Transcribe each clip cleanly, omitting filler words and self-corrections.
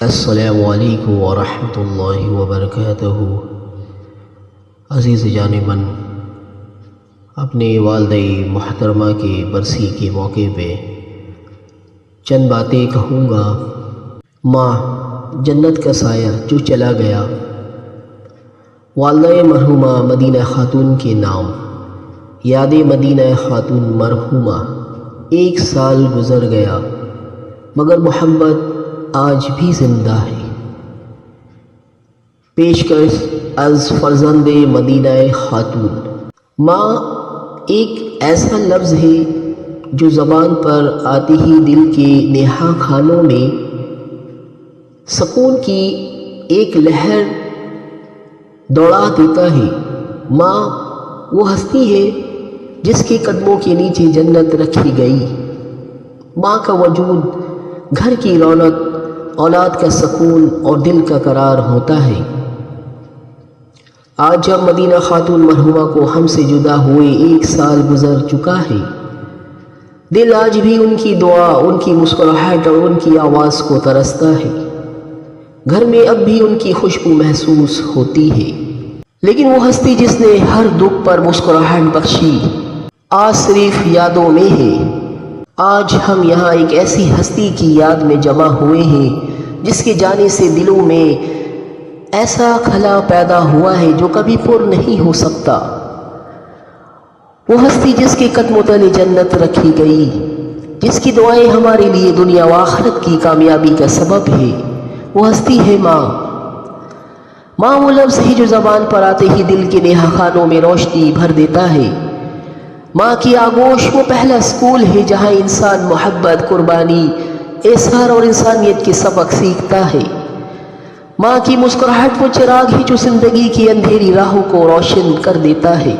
السلام علیکم ورحمۃ اللہ وبرکاتہ۔ عزیز جانباً، اپنے والدہ محترمہ کے برسی کے موقع پہ چند باتیں کہوں گا۔ ماں جنت کا سایہ جو چلا گیا، والدہ مرحومہ مدینہ خاتون کے نام، یاد مدینہ خاتون مرحومہ۔ 1 سال گزر گیا مگر محبت آج بھی زندہ ہے۔ پیشکش از فرزند مدینہ خاتون۔ ماں ایک ایسا لفظ ہے جو زبان پر آتے ہی دل کے نہا خانوں میں سکون کی ایک لہر دوڑا دیتا ہے۔ ماں وہ ہستی ہے جس کے قدموں کے نیچے جنت رکھی گئی۔ ماں کا وجود گھر کی رونق، اولاد کا سکون اور دل کا قرار ہوتا ہے۔ آج جب مدینہ خاتون مرحومہ کو ہم سے جدا ہوئے 1 سال گزر چکا ہے، دل آج بھی ان کی دعا، ان کی مسکراہٹ اور ان کی آواز کو ترستا ہے۔ گھر میں اب بھی ان کی خوشبو محسوس ہوتی ہے، لیکن وہ ہستی جس نے ہر دکھ پر مسکراہٹ بخشی آج صرف یادوں میں ہے۔ آج ہم یہاں ایک ایسی ہستی کی یاد میں جمع ہوئے ہیں جس کے جانے سے دلوں میں ایسا خلا پیدا ہوا ہے جو کبھی پر نہیں ہو سکتا۔ وہ ہستی جس کے قدموں تلے جنت رکھی گئی، جس کی دعائیں ہمارے لیے دنیا و آخرت کی کامیابی کا سبب ہے، وہ ہستی ہے ماں۔ ماں وہ لفظ ہے جو زبان پر آتے ہی دل کے نہا خانوں میں روشنی بھر دیتا ہے۔ ماں کی آغوش وہ پہلا اسکول ہے جہاں انسان محبت، قربانی، احسان اور انسانیت کے سبق سیکھتا ہے۔ ماں کی مسکراہٹ وہ چراغ ہے جو زندگی کی اندھیری راہوں کو روشن کر دیتا ہے۔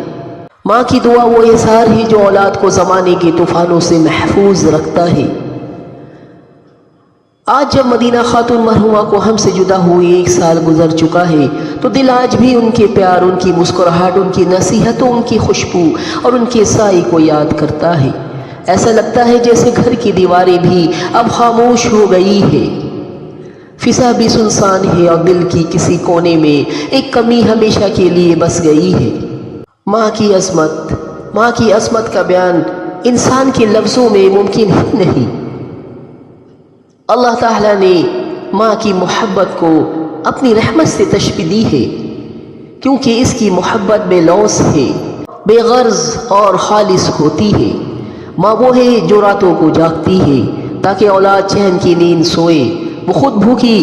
ماں کی دعا وہ احسار ہے جو اولاد کو زمانے کے طوفانوں سے محفوظ رکھتا ہے۔ آج جب مدینہ خاتون مرحومہ کو ہم سے جدا ہوئے 1 سال گزر چکا ہے تو دل آج بھی ان کے پیار، ان کی مسکراہٹ، ان کی نصیحتوں، ان کی خوشبو اور ان کے سائے کو یاد کرتا ہے۔ ایسا لگتا ہے جیسے گھر کی دیواریں بھی اب خاموش ہو گئی ہے، فضا بھی سنسان ہے اور دل کی کسی کونے میں ایک کمی ہمیشہ کے لیے بس گئی ہے۔ ماں کی عظمت کا بیان انسان کے لفظوں میں ممکن ہی نہیں۔ اللہ تعالیٰ نے ماں کی محبت کو اپنی رحمت سے تشبیہ دی ہے، کیونکہ اس کی محبت بے لوث ہے، بے غرض اور خالص ہوتی ہے۔ ماں وہ ہے جو راتوں کو جاگتی ہے تاکہ اولاد چین کی نیند سوئے۔ وہ خود بھوکی